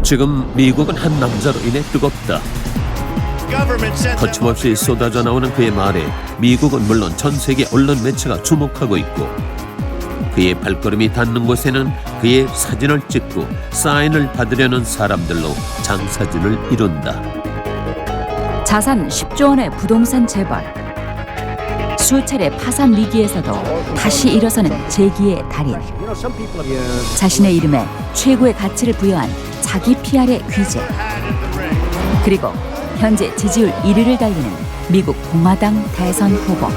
지금 미국은 한 남자로 인해 뜨겁다. 거침없이 쏟아져 나오는 그의 말에 미국은 물론 전 세계 언론 매체가 주목하고 있고, 그의 발걸음이 닿는 곳에는 그의 사진을 찍고 사인을 받으려는 사람들로 장사진을 이룬다. 자산 10조 원의 부동산 재벌, 수차례 파산 위기에서도 다시 일어서는 재기의 달인, 자신의 이름에 최고의 가치를 부여한 자기 PR의 귀재, 그리고 현재 지지율 1위를 달리는 미국 공화당 대선 후보.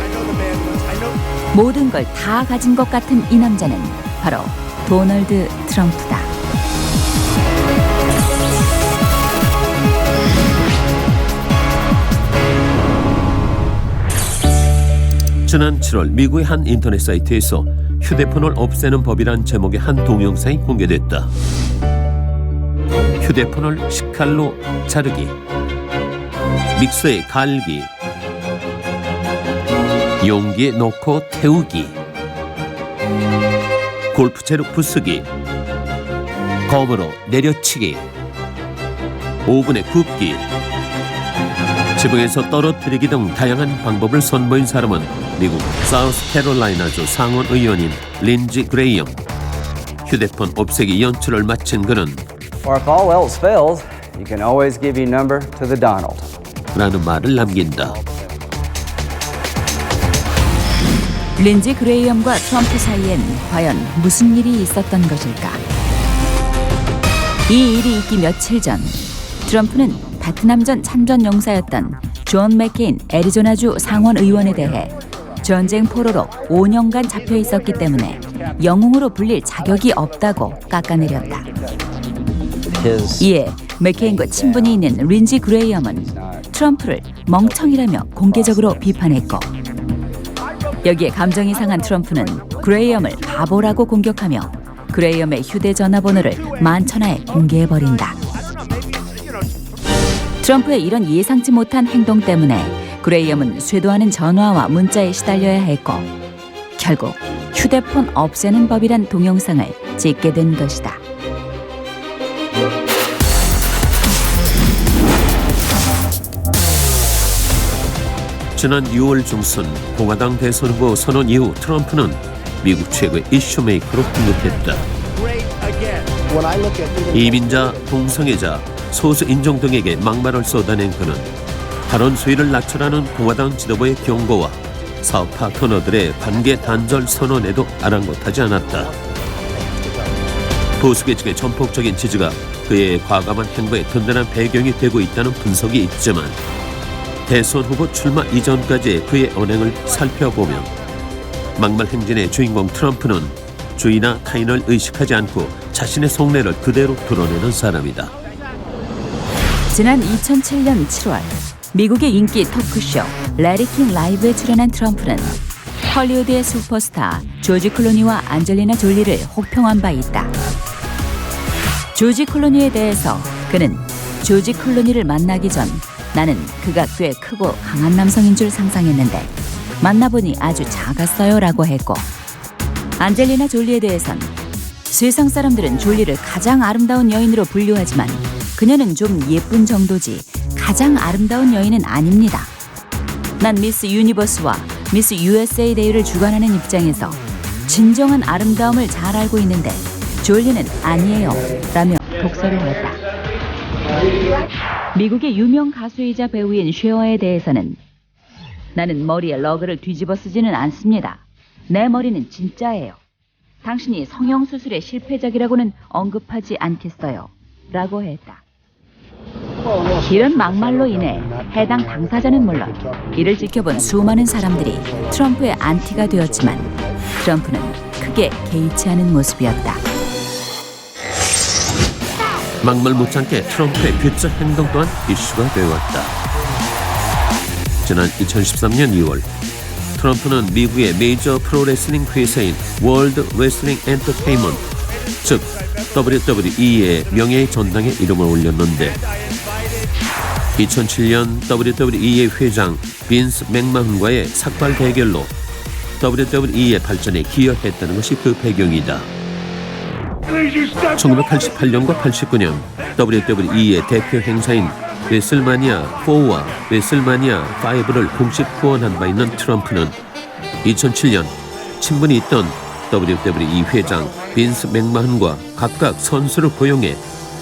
모든 걸 다 가진 것 같은 이 남자는 바로 도널드 트럼프다. 지난 7월 미국의 한 인터넷 사이트에서 휴대폰을 없애는 법이란 제목의 한 동영상이 공개됐다. 휴대폰을 식칼로 자르기, 믹서에 갈기, 용기에 넣고 태우기, 골프채로 부수기, 검으로 내려치기, 오븐에 굽기, 지붕에서 떨어뜨리기 등 다양한 방법을 선보인 사람은 미국 사우스캐롤라이나주 상원 의원인 린지 그레이엄. 휴대폰 없애기 연출을 마친 그는 Or if all else fails, you can always give your number to the Donald. 라는 말을 남긴다. 린지 그레이엄과 트럼프 사이엔 과연 무슨 일이 있었던 것일까? 이 일이 있기 며칠 전, 트럼프는 베트남전 참전 용사였던 존 맥케인 애리조나주 상원 의원에 대해 전쟁 포로로 5년간 잡혀 있었기 때문에 영웅으로 불릴 자격이 없다고 깎아내렸다. 이에 맥케인과 친분이 있는 린지 그레이엄은 트럼프를 멍청이라며 공개적으로 비판했고, 여기에 감정이 상한 트럼프는 그레이엄을 바보라고 공격하며 그레이엄의 휴대전화번호를 만천하에 공개해버린다. 트럼프의 이런 예상치 못한 행동 때문에 그레이엄은 쇄도하는 전화와 문자에 시달려야 했고, 결국 휴대폰 없애는 법이란 동영상을 찍게 된 것이다. 지난 6월 중순 공화당 대선 후보 선언 이후 트럼프는 미국 최고의 이슈메이커로 등극했다. 이민자, 동성애자, 소수 인종 등에게 막말을 쏟아낸 그는 발언 수위를 낮추라는 공화당 지도부의 경고와 사업파 터너들의 관계 단절 선언에도 아랑곳하지 않았다. 보수 계층의 전폭적인 지지가 그의 과감한 행보에 든든한 배경이 되고 있다는 분석이 있지만, 대선 후보 출마 이전까지의 그의 언행을 살펴보면 막말 행진의 주인공 트럼프는 주의나 타인을 의식하지 않고 자신의 속내를 그대로 드러내는 사람이다. 지난 2007년 7월 미국의 인기 토크쇼 레리 킹 라이브에 출연한 트럼프는 헐리우드의 슈퍼스타 조지 클루니와 안젤리나 졸리를 혹평한 바 있다. 조지 클루니에 대해서 그는 조지 클루니를 만나기 전 나는 그가 꽤 크고 강한 남성인 줄 상상했는데 만나보니 아주 작았어요 라고 했고, 안젤리나 졸리에 대해선 세상 사람들은 졸리를 가장 아름다운 여인으로 분류하지만 그녀는 좀 예쁜 정도지 가장 아름다운 여인은 아닙니다. 난 미스 유니버스와 미스 USA 대회를 주관하는 입장에서 진정한 아름다움을 잘 알고 있는데 졸리는 아니에요 라며 독설을 했다. 미국의 유명 가수이자 배우인 쉐어에 대해서는 나는 머리에 러그를 뒤집어 쓰지는 않습니다. 내 머리는 진짜예요. 당신이 성형수술의 실패작이라고는 언급하지 않겠어요 라고 했다. 이런 막말로 인해 해당 당사자는 물론 이를 지켜본 수많은 사람들이 트럼프의 안티가 되었지만 트럼프는 크게 개의치 않은 모습이었다. 막말 못지않게 트럼프의 교적 행동 또한 이슈가 되어왔다. 지난 2013년 2월 트럼프는 미국의 메이저 프로레슬링 회사인 월드 레슬링 엔터테인먼트, 즉 WWE의 명예의 전당에 이름을 올렸는데, 2007년 WWE의 회장 빈스 맥마훈과의 삭발 대결로 WWE의 발전에 기여했다는 것이 그 배경이다. 1988년과 89년 WWE의 대표 행사인 레슬마니아 4와 레슬마니아 5를 공식 후원한 바 있는 트럼프는 2007년 친분이 있던 WWE 회장 빈스 맥마හන්과 각각 선수를 고용해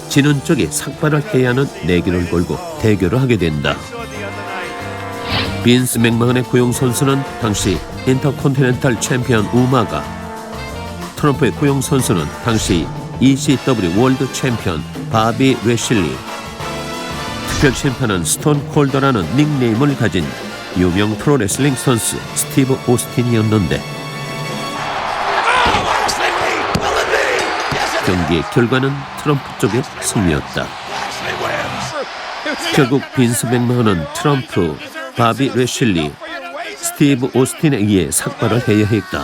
지는 쪽이 삭발을 해야 하는 내기를 걸고 대결을 하게 된다. 빈스 맥마හන්의 고용 선수는 당시 인터컨티넨탈 챔피언 우마가, 트럼프의 고용 선수는 당시 ECW 월드 챔피언 바비 레실리, 특별 심판은 스톤 콜더라는 닉네임을 가진 유명 프로레슬링 선수 스티브 오스틴이었는데 경기의 결과는 트럼프 쪽의 승리였다. 결국 빈스 맥마헌은 트럼프, 바비 레실리, 스티브 오스틴에 의해 삭발을 해야 했다.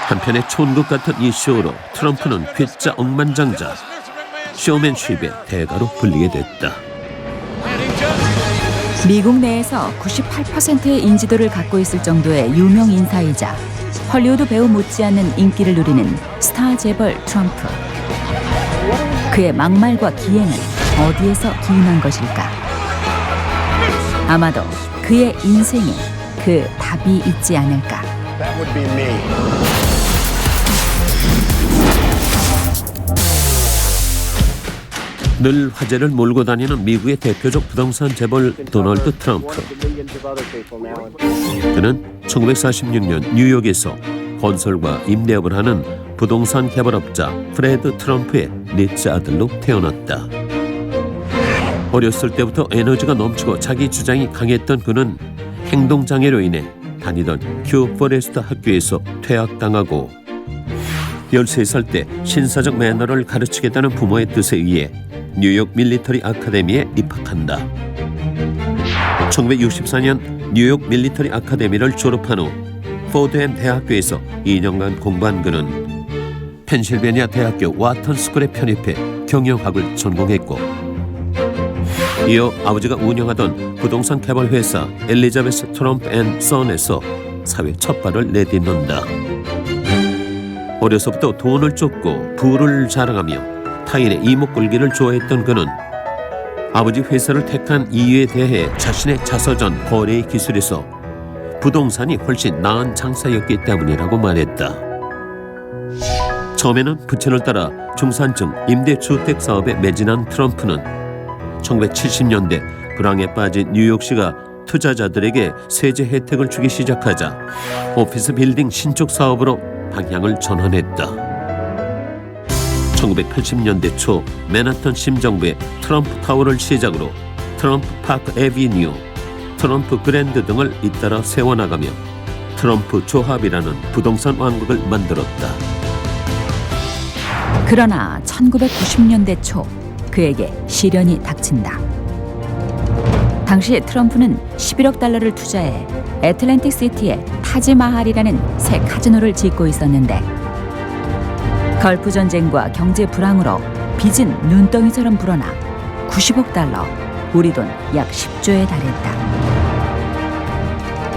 한편의 촌극 같은 이 쇼로 트럼프는 괴짜 억만장자, 쇼맨십의 대가로 불리게 됐다. 미국 내에서 98%의 인지도를 갖고 있을 정도의 유명 인사이자 헐리우드 배우 못지않는 인기를 누리는 스타 재벌 트럼프. 그의 막말과 기행은 어디에서 기인한 것일까? 아마도 그의 인생에 그 답이 있지 않을까? 늘 화제를 몰고 다니는 미국의 대표적 부동산 재벌 도널드 트럼프. 그는 1946년 뉴욕에서 건설과 임대업을 하는 부동산 개발업자 프레드 트럼프의 넷째 아들로 태어났다. 어렸을 때부터 에너지가 넘치고 자기 주장이 강했던 그는 행동장애로 인해 다니던 큐 포레스트 학교에서 퇴학당하고 13살 때 신사적 매너를 가르치겠다는 부모의 뜻에 의해 뉴욕 밀리터리 아카데미에 입학한다. 1964년 뉴욕 밀리터리 아카데미를 졸업한 후 포드햄 대학교에서 2년간 공부한 그는 펜실베니아 대학교 와턴 스쿨에 편입해 경영학을 전공했고 이어 아버지가 운영하던 부동산 개발 회사 엘리자베스 트럼프 앤 선에서 사회 첫 발을 내딛는다. 어려서부터 돈을 쫓고 부를 자랑하며 타인의 이목 끌기를 좋아했던 그는 아버지 회사를 택한 이유에 대해 자신의 자서전 거래의 기술에서 부동산이 훨씬 나은 장사였기 때문이라고 말했다. 처음에는 부친을 따라 중산층 임대주택 사업에 매진한 트럼프는 1970년대 불황에 빠진 뉴욕시가 투자자들에게 세제 혜택을 주기 시작하자 오피스 빌딩 신축 사업으로 방향을 전환했다. 1980년대 초 맨하탄 심정부의 트럼프 타워를 시작으로 트럼프 파크 애비뉴, 트럼프 그랜드 등을 잇따라 세워나가며 트럼프 조합이라는 부동산 왕국을 만들었다. 그러나 1990년대 초 그에게 시련이 닥친다. 당시 트럼프는 11억 달러를 투자해 애틀랜틱 시티에 타지마할이라는 새 카지노를 짓고 있었는데 걸프 전쟁과 경제 불황으로 빚은 눈덩이처럼 불어나 90억 달러, 우리 돈 약 10조에 달했다.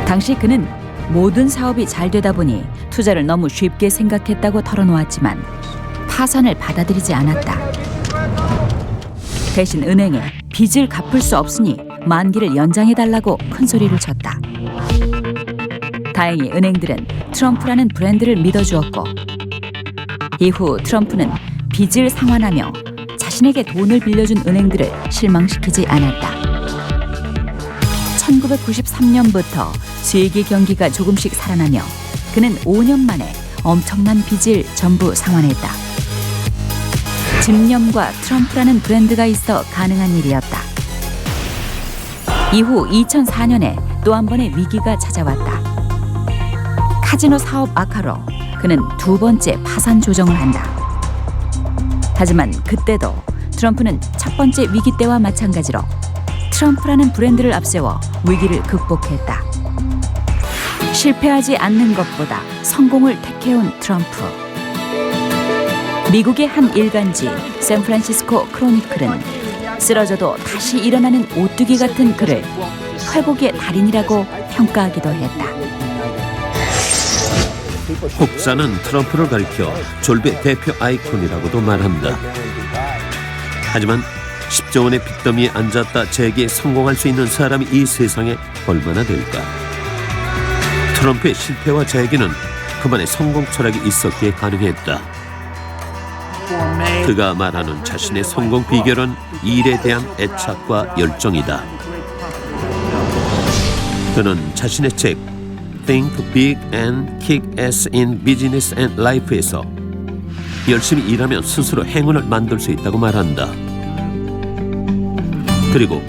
당시 그는 모든 사업이 잘 되다 보니 투자를 너무 쉽게 생각했다고 털어놓았지만 파산을 받아들이지 않았다. 대신 은행에 빚을 갚을 수 없으니 만기를 연장해달라고 큰소리를 쳤다. 다행히 은행들은 트럼프라는 브랜드를 믿어주었고 이후 트럼프는 빚을 상환하며 자신에게 돈을 빌려준 은행들을 실망시키지 않았다. 1993년부터 수익의 경기가 조금씩 살아나며 그는 5년 만에 엄청난 빚을 전부 상환했다. 집념과 트럼프라는 브랜드가 있어 가능한 일이었다. 이후 2004년에 또 한 번의 위기가 찾아왔다. 카지노 사업 악화로 그는 두 번째 파산 조정을 한다. 하지만 그때도 트럼프는 첫 번째 위기 때와 마찬가지로 트럼프라는 브랜드를 앞세워 위기를 극복했다. 실패하지 않는 것보다 성공을 택해온 트럼프. 미국의 한 일간지 샌프란시스코 크로니클은 쓰러져도 다시 일어나는 오뚜기 같은 그를 회복의 달인이라고 평가하기도 했다. 혹사는 트럼프를 가리켜 졸배 대표 아이콘이라고도 말한다. 하지만 10조 원의 빚더미에 앉았다 재기에 성공할 수 있는 사람이 이 세상에 얼마나 될까? 트럼프의 실패와 재기는 그만의 성공 철학이 있었기에 가능했다. 그가 말하는 자신의 성공 비결은 일에 대한 애착과 열정이다. 그는 자신의 책 Think Big and Kick Ass in Business and Life에서 열심히 일하면 스스로 행운을 만들 수 있다고 말한다. 그리고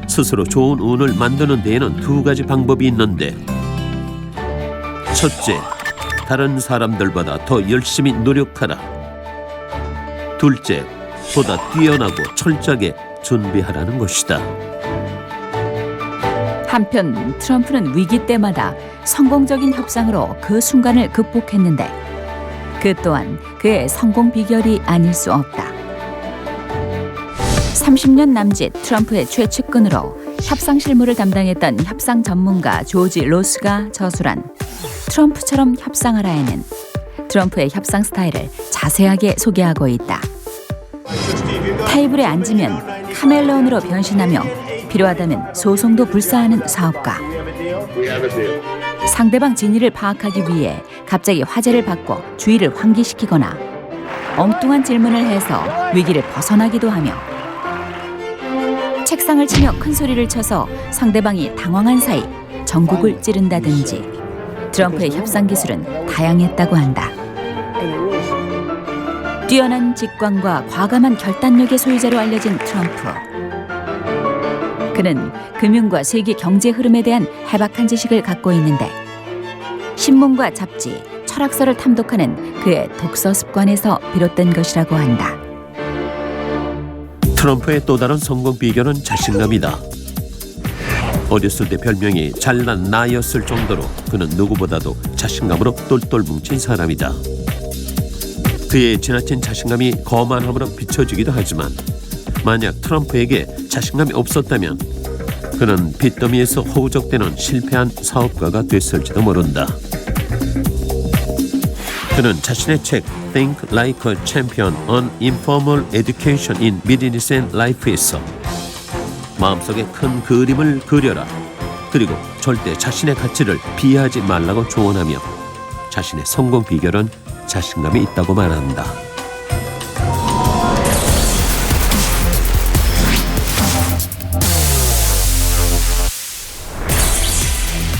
스스로 좋은 운을 만드는 데에는 두 가지 방법이 있는데, 첫째, 다른 사람들보다 더 열심히 노력하라. 둘째, 보다 뛰어나고 철저하게 준비하라는 것이다. 한편 트럼프는 위기 때마다 성공적인 협상으로 그 순간을 극복했는데 그 또한 그의 성공 비결이 아닐 수 없다. 30년 남짓 트럼프의 최측근으로 협상 실무를 담당했던 협상 전문가 조지 로스가 저술한 트럼프처럼 협상하라에는 트럼프의 협상 스타일을 자세하게 소개하고 있다. 테이블에 앉으면 카멜레온으로 변신하며 필요하다면 소송도 불사하는 사업가. 상대방 진위를 파악하기 위해 갑자기 화제를 바꿔 주의를 환기시키거나 엉뚱한 질문을 해서 위기를 벗어나기도 하며 책상을 치며 큰 소리를 쳐서 상대방이 당황한 사이 전국을 찌른다든지 트럼프의 협상 기술은 다양했다고 한다. 뛰어난 직관과 과감한 결단력의 소유자로 알려진 트럼프. 그는 금융과 세계 경제 흐름에 대한 해박한 지식을 갖고 있는데 신문과 잡지, 철학서를 탐독하는 그의 독서 습관에서 비롯된 것이라고 한다. 트럼프의 또 다른 성공 비결은 자신감이다. 어렸을 때 별명이 잘난 나였을 정도로 그는 누구보다도 자신감으로 똘똘 뭉친 사람이다. 그의 지나친 자신감이 거만함으로 비춰지기도 하지만 만약 트럼프에게 자신감이 없었다면 그는 빚더미에서 허우적대는 실패한 사업가가 됐을지도 모른다. 그는 자신의 책 Think Like a Champion on Informal Education in Business and Life에서 마음속에 큰 그림을 그려라. 그리고 절대 자신의 가치를 비하하지 말라고 조언하며 자신의 성공 비결은 자신감이 있다고 말한다.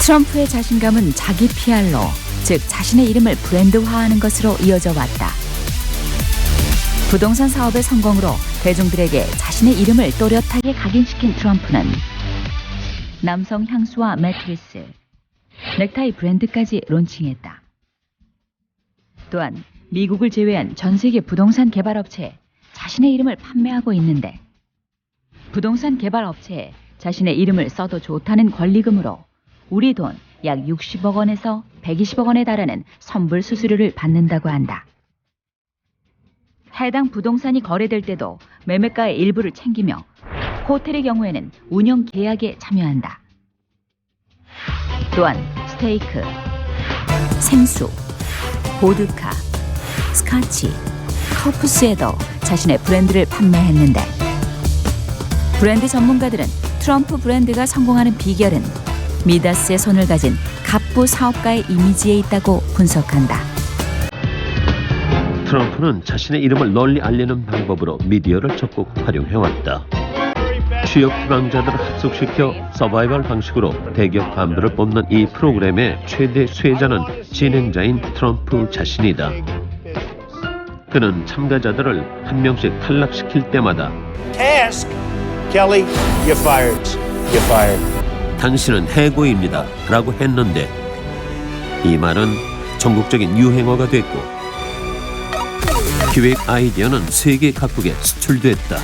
트럼프의 자신감은 자기 PR로, 즉 자신의 이름을 브랜드화하는 것으로 이어져 왔다. 부동산 사업의 성공으로 대중들에게 자신의 이름을 또렷하게 각인시킨 트럼프는 남성 향수와 매트리스, 넥타이 브랜드까지 론칭했다. 또한 미국을 제외한 전 세계 부동산 개발 업체에 자신의 이름을 판매하고 있는데 부동산 개발 업체에 자신의 이름을 써도 좋다는 권리금으로 우리 돈 약 60억 원에서 120억 원에 달하는 선불 수수료를 받는다고 한다. 해당 부동산이 거래될 때도 매매가의 일부를 챙기며 호텔의 경우에는 운영 계약에 참여한다. 또한 스테이크, 생수, 보드카, 스카치, 커프스에도 자신의 브랜드를 판매했는데 브랜드 전문가들은 트럼프 브랜드가 성공하는 비결은 미다스의 손을 가진 갑부 사업가의 이미지에 있다고 분석한다. 트럼프는 자신의 이름을 널리 알리는 방법으로 미디어를 적극 활용해왔다. 취업 희망자들을 합숙시켜 서바이벌 방식으로 대기업 간부를 뽑는 이 프로그램의 최대 수혜자는 진행자인 트럼프 자신이다. 그는 참가자들을 한 명씩 탈락시킬 때마다 Task, Kelly, you're fired. You're fired. 당신은 해고입니다 라고 했는데 이 말은 전국적인 유행어가 됐고 기획 아이디어는 세계 각국에 수출됐다.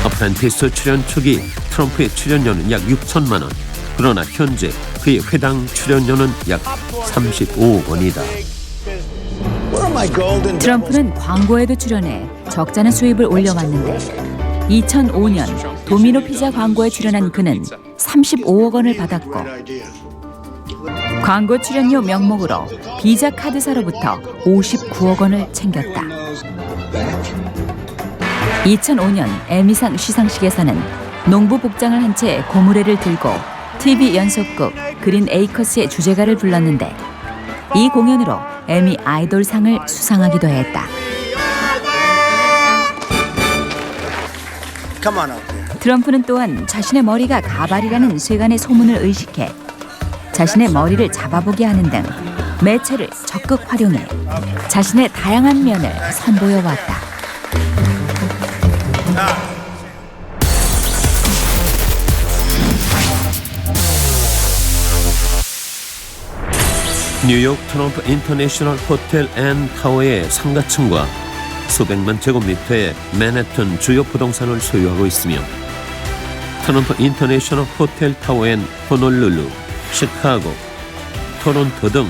어프렌티스 출연 초기 트럼프의 출연료는 약 6천만 원. 그러나 현재 그의 회당 출연료는 약 35억 원이다. 트럼프는 광고에도 출연해 적잖은 수입을 올려왔는데 2005년 도미노 피자 광고에 출연한 그는 35억 원을 받았고 광고 출연료 명목으로 비자 카드사로부터 59억 원을 챙겼다. 2005년 에미상 시상식에서는 농부 복장을 한 채 고무래를 들고 TV 연속극 그린 에이커스의 주제가를 불렀는데 이 공연으로 에미 아이돌상을 수상하기도 했다. Come on out there. 트럼프는 또한 자신의 머리가 가발이라는 세간의 소문을 의식해 자신의 머리를 잡아보게 하는 등 매체를 적극 활용해 자신의 다양한 면을 선보여왔다. 뉴욕 트럼프 인터내셔널 호텔 앤 타워의 상가층과 수백만 제곱미터의 맨해튼 주요 부동산을 소유하고 있으며 트럼프 인터내셔널 호텔 타워엔 호놀룰루, 시카고, 토론토 등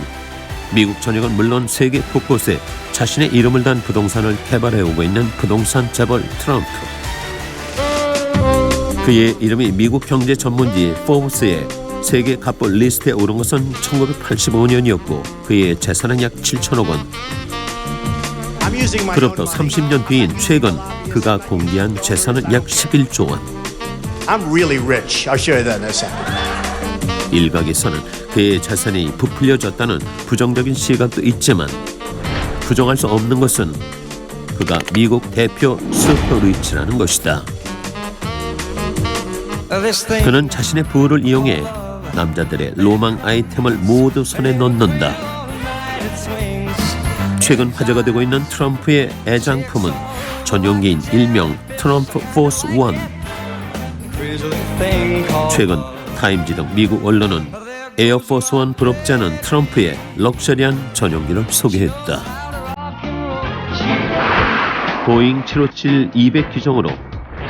미국 전역은 물론 세계 곳곳에 자신의 이름을 단 부동산을 개발해오고 있는 부동산 재벌 트럼프. 그의 이름이 미국 경제 전문지 포브스의 세계 갑부 리스트에 오른 것은 1985년이었고 그의 재산은 약 7천억 원. I'm using my 그로부터 own money. 30년 뒤인 최근 그가 공개한 재산은 약 11조 원. I'm really rich. I'll show you that in a second. 일각에서는 그의 재산이 부풀려졌다는 부정적인 시각도 있지만 부정할 수 없는 것은 그가 미국 대표 슈퍼리치라는 것이다. 그는 자신의 부를 이용해 남자들의 로망 아이템을 모두 손에 넣는다. 최근 화제가 되고 있는 트럼프의 애장품은 전용기인 일명 트럼프 포스 원. 최근 타임지 등 미국 언론은 에어포스 원 부럽지 않은 트럼프의 럭셔리한 전용기를 소개했다. 보잉 757-200 기종으로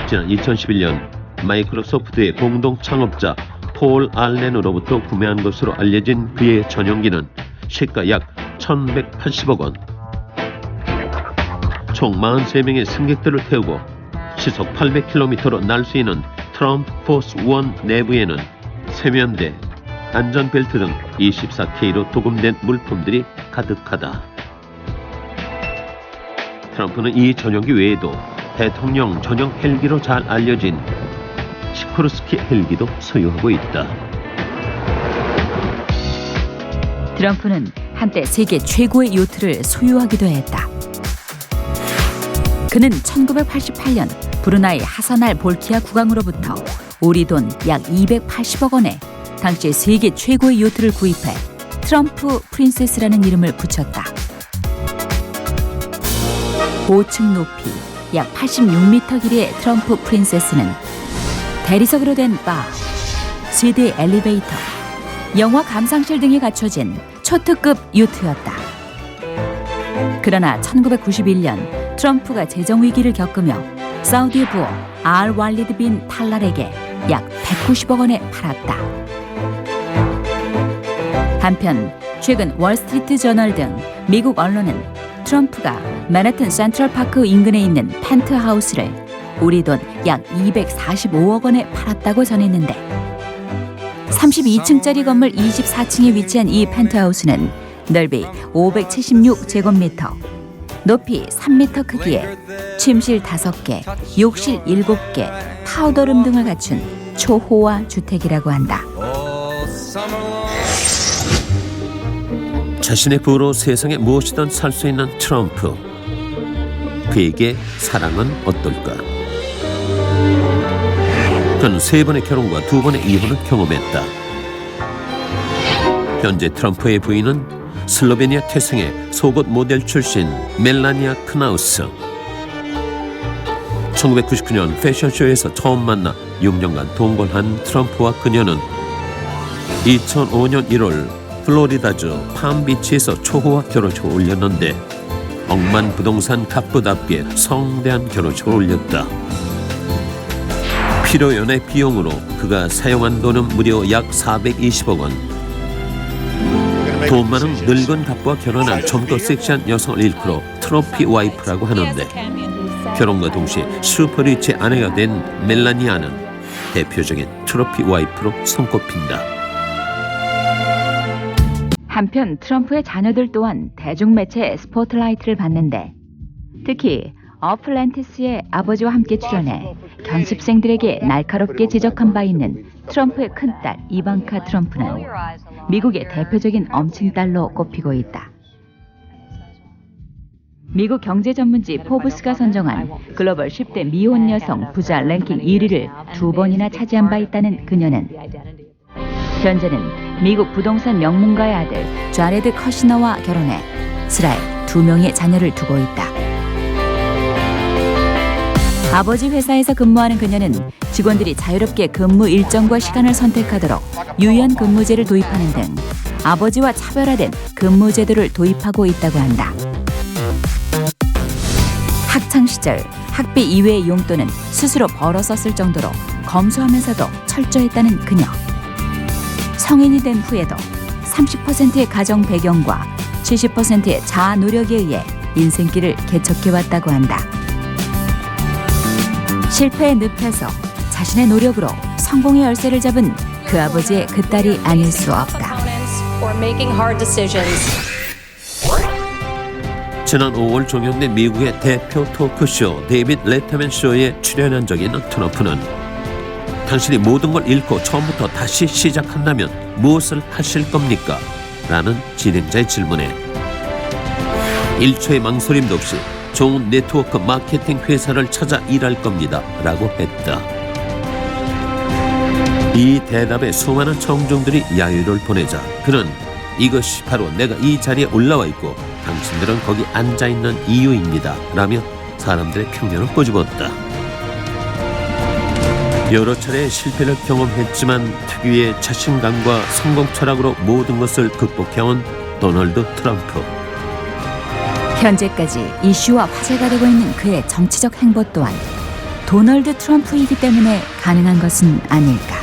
지난 2011년 마이크로소프트의 공동 창업자 폴 알렌으로부터 구매한 것으로 알려진 그의 전용기는 시가 약 1,180억 원. 총 43명의 승객들을 태우고 시속 800km로 날 수 있는 트럼프 포스 원 내부에는 세면대, 안전벨트 등 24K로 도금된 물품들이 가득하다. 트럼프는 이 전용기 외에도 대통령 전용 헬기로 잘 알려진 시코르스키 헬기도 소유하고 있다. 트럼프는 한때 세계 최고의 요트를 소유하기도 했다. 그는 1988년 브루나이 하사날 볼키아 국왕으로부터 우리 돈 약 280억 원에 당시 세계 최고의 요트를 구입해 트럼프 프린세스라는 이름을 붙였다. 고층 높이 약 86m 길이의 트럼프 프린세스는 대리석으로 된 바, 세대 엘리베이터, 영화 감상실 등이 갖춰진 초특급 요트였다. 그러나 1991년 트럼프가 재정 위기를 겪으며 사우디의 부호 알 왈리드 빈 탈랄에게 약 190억 원에 팔았다. 한편 최근 월스트리트 저널 등 미국 언론은 트럼프가 맨해튼 센트럴파크 인근에 있는 펜트하우스를 우리 돈 약 245억 원에 팔았다고 전했는데 32층짜리 건물 24층에 위치한 이 펜트하우스는 넓이 576제곱미터, 높이 3m 크기에 침실 5개, 욕실 7개, 파우더룸 등을 갖춘 초호화 주택이라고 한다. 자신의 부로 세상에 무엇이든 살 수 있는 트럼프. 그에게 사랑은 어떨까? 그는 3번의 결혼과 2번의 이혼을 경험했다. 현재 트럼프의 부인은 슬로베니아 태생의 속옷 모델 출신 멜라니아 크나우스. 1999년 패션쇼에서 처음 만나 6년간 동거한 트럼프와 그녀는 2005년 1월 플로리다주 팜비치에서 초호화 결혼식을 올렸는데 억만 부동산 갑부답게 성대한 결혼식을 올렸다. 필요연애 비용으로 그가 사용한 돈은 무려 약 420억 원. 돈 많은 늙은 갑부와 결혼한 젊고 섹시한 여성을 일컬어 트로피 와이프라고 하는데 결혼과 동시에 슈퍼리치의 아내가 된 멜라니아는 대표적인 트로피 와이프로 손꼽힌다. 한편 트럼프의 자녀들 또한 대중매체의 스포트라이트를 받는데 특히 어플랜티스의 아버지와 함께 출연해 견습생들에게 날카롭게 지적한 바 있는 트럼프의 큰딸 이방카 트럼프는 미국의 대표적인 엄친딸로 꼽히고 있다. 미국 경제 전문지 포브스가 선정한 글로벌 10대 미혼 여성 부자 랭킹 1위를 2번이나 차지한 바 있다는 그녀는 현재는 미국 부동산 명문가의 아들 자레드 커시너와 결혼해 슬하에 2명의 자녀를 두고 있다. 아버지 회사에서 근무하는 그녀는 직원들이 자유롭게 근무 일정과 시간을 선택하도록 유연 근무제를 도입하는 등 아버지와 차별화된 근무제도를 도입하고 있다고 한다. 학창 시절 학비 이외의 용돈은 스스로 벌어서 쓸 정도로 검소하면서도 철저했다는 그녀. 성인이 된 후에도 30%의 가정 배경과 70%의 자아 노력에 의해 인생길을 개척해왔다고 한다. 실패의 늪에서 자신의 노력으로 성공의 열쇠를 잡은 그 아버지의 그 딸이 아닐 수 없다. 지난 5월 종영된 미국의 대표 토크쇼 데이빗 레터맨 쇼에 출연한 적이 있는 트럼프는 당신이 모든 걸 잃고 처음부터 다시 시작한다면 무엇을 하실 겁니까? 라는 진행자의 질문에 1초의 망설임도 없이 좋은 네트워크 마케팅 회사를 찾아 일할 겁니다. 라고 했다. 이 대답에 수많은 청중들이 야유를 보내자 그는 이것이 바로 내가 이 자리에 올라와 있고 당신들은 거기 앉아있는 이유입니다. 라며 사람들의 편견을 꼬집었다. 여러 차례 실패를 경험했지만 특유의 자신감과 성공 철학으로 모든 것을 극복해온 도널드 트럼프. 현재까지 이슈와 화제가 되고 있는 그의 정치적 행보 또한 도널드 트럼프이기 때문에 가능한 것은 아닐까.